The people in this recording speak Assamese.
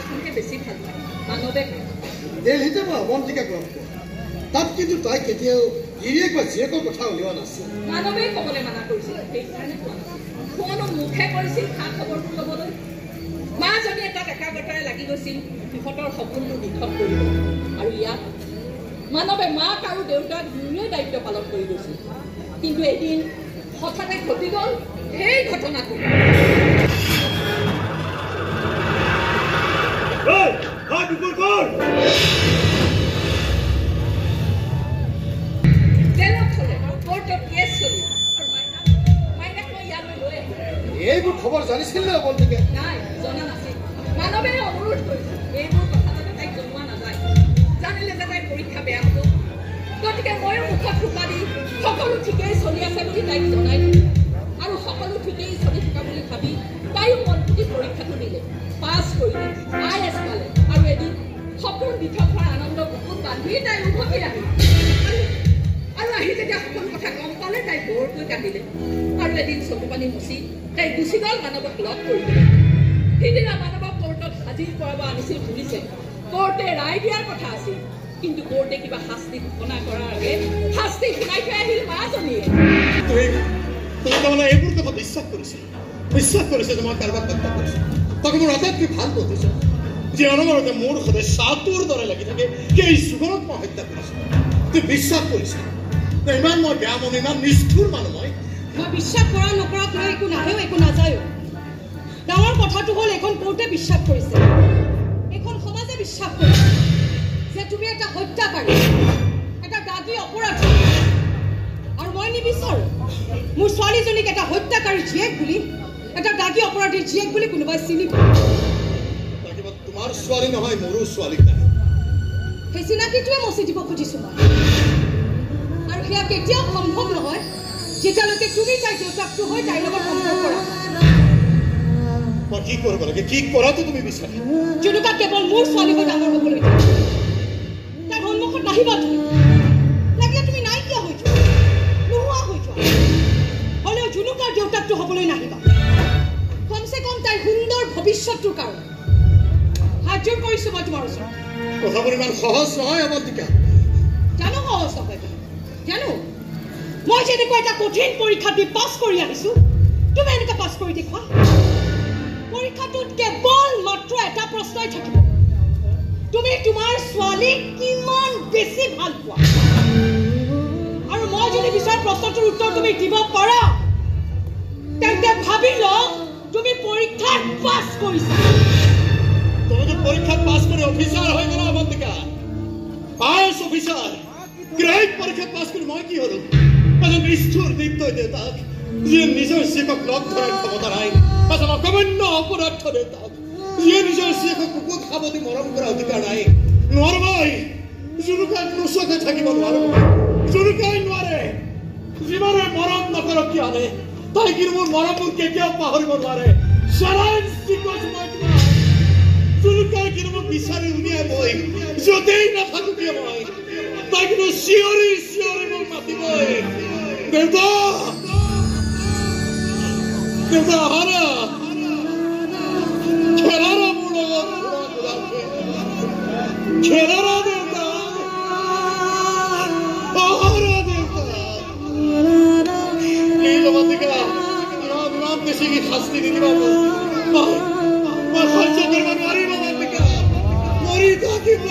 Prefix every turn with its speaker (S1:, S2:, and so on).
S1: খনকে বেছি ভাল পায় মানৱে
S2: দিল্লীতে মই অৱন্তিকা লগ পোৱা তাত কিন্তু তাই কেতিয়াও গিৰিয়েক বা জীয়েকৰ কথা উলিওৱা নাছিল
S1: মানৱে ক'বলৈ মানা কৰিছিল সেইকাৰণে কোৱা নাছিল কোনো মুখে কৰিছিল খা খবৰটো ল'বলৈ মাজনীয়ে তাত একাগ্ৰতাৰে লাগি গৈছিল সিহঁতৰ সপোনটো নিথক কৰিব আৰু ইয়াত মানৱে মাক আৰু দেউতাক দুয়োৰে দায়িত্ব পালন কৰি গৈছিল কিন্তু এদিন হঠাতে ঘটি গ'ল সেই ঘটনাটো
S2: এইবোৰ খবৰ জানিছিল নে অৱন্তিকে
S1: নাই জনা নাছিল মানৱে অনুৰোধ কৰিছিল এইবোৰ কথা যাতে তাইক জনোৱা নাযায় জানিলে যে তাইৰ পৰীক্ষা বেয়া হ'ব গতিকে ময়ো মুখত ফুকা দি সকলো ঠিকেই চলি আছে বুলি তাইক জনাই দিলোঁ আৰু সকলো ঠিকেই চলি থকা বুলি ভাবি তাইও মন পুতি পৰীক্ষাটো দিলে পাছ কৰিলে IAS পালে আৰু এদিন সপোন দি থকা আনন্দ বুকুত বান্ধি তাই উভতি আহিল আৰু আহি যেতিয়া সকলো কথা গম পালে তাই বৰকৈ কান্দিলে আৰু এদিন চকু পানী মুচি তাই গুচি গ'ল মানৱক লগ কৰিলে সেইদিনা মানৱক কোৰ্টত হাজিৰ কৰাব আনিছিল পুলিচে কোৰ্টে ৰায় দিয়াৰ কথা আছিল কিন্তু কোৰ্টে কিবা শাস্তি ঘোষণা কৰাৰ আগে শাস্তি শুনাই থৈ আহিল মাজনীয়ে
S2: তুমি তাৰমানে এইবোৰ কথা বিশ্বাস কৰিছে যে মই কাৰোবাক হত্যা কৰিছোঁ তাকে মোৰ আটাইতকৈ ভাল বুজিছে যে অনবৰতে মোৰ সদায় চাহটোৰ দৰে লাগি থাকে সেই যুগত মই হত্যা কৰিছোঁ তুমি বিশ্বাস কৰিছা ইমান মই বেয়া মানুহ ইমান নিষ্ঠুৰ মানুহ মই
S3: বিশ্বাস কৰা নকৰাক লৈ একো নাহেও একো নাযায়ো ডাঙৰ কথাটো হ'ল এখন কোৰ্টে বিশ্বাস কৰিছে এখন সমাজে বিশ্বাস কৰিছে যে তুমি এটা হত্যাকাৰী এটা দাগী অপৰাধী আৰু মই নিবিচাৰোঁ মোৰ ছোৱালীজনীক এটা হত্যাকাৰী জীয়েক বুলি এটা দাগী অপৰাধীৰ জীয়েক বুলি কোনোবাই চিনি পায়
S2: তোমাৰ ছোৱালী নহয় মোৰো ছোৱালী
S3: সেই চিনাকিটোৱে মচি দিব খুজিছোঁ মই আৰু সেয়া কেতিয়াও সম্ভৱ নহয় যেতিয়ালৈকে তুমি তাইৰ দেউতাকটো হৈ তাইৰ লগত সম্পৰ্ক কৰা
S2: মই কি কৰিব লাগে কি কৰাটো তুমি বিচাৰা
S3: জুনুকা কেৱল মোৰ ছোৱালী হৈ ডাঙৰ হ'বলৈ তাইৰ সন্মুখত নাহিবা তুমি লাগিলে তুমি নাইকিয়া হৈ যোৱা নোহোৱা হৈ যোৱা হ'লেও জুনুকাৰ দেউতাকটো হ'বলৈ নাহিবা কমচে কম তাইৰ সুন্দৰ ভৱিষ্যতটোৰ কাৰণে হাত জোৰ কৰিছোঁ মই তোমাৰ ওচৰত
S2: কথাবোৰ ইমান সহজ নহয় অৱন্তিকা
S3: জানো সহজ নহয় জানো মই যেনেকৈ এটা কঠিন পৰীক্ষা দি পাছ কৰি আহিছোঁ তুমি এনেকৈ পাছ কৰি দেখুৱা পৰীক্ষাটোত কেৱল মাত্ৰ এটা প্ৰশ্নই থাকিব তুমি তোমাৰ ছোৱালীক কিমান বেছি ভাল পোৱা আৰু মই যদি বিচৰা প্ৰশ্নটোৰ উত্তৰ তুমি দিব পাৰা তেন্তে ভাবি লওঁ তুমি পৰীক্ষাত পাছ কৰিছা
S2: তুমিতো পৰীক্ষাত পাছ কৰি অফিচাৰ হৈ গ'লা অৱন্তিকা IAS অফিচাৰ গ্ৰেড পৰীক্ষাত পাছ কৰি মই কি হ'লো এজন নিষ্ঠুৰ নিৰ্দয় দেউতাক যিয়ে নিজৰ জীয়েকক লগ ধৰাৰ ক্ষমতা নাই এজন অকমান্য অপদাৰ্থ দেউতাক যিয়ে নিজৰ জীয়েকক কুকুৰ খাবদি মৰম কৰা অধিকাৰ নাই নোৱাৰো মই জুনুকাই নোচোৱাকৈ থাকিব নোৱাৰো জুনুকাই নোৱাৰে যিমানে মৰম নকৰক কিয়নে তাই কিন্তু মোৰ মৰমবোৰ কেতিয়াও পাহৰিব নোৱাৰে জুনুকাই কিন্তু মোক বিচাৰি উলিয়াই মই য'তেই নাথাকো কিয় মই তাই কিন্তু চিঞৰি চিঞৰি মোক মাতিবই দেউতা দেউতা আহাৰা খেলাৰা মোৰ লগত খেলাৰা দেউতা আহাৰা দেউতা প্লিজ অৱন্তিকা ইমান বেছি কি শাস্তি নিদিবা মই সহ্য কৰিব নোৱাৰিম অৱন্তিকা মৰি থাকিব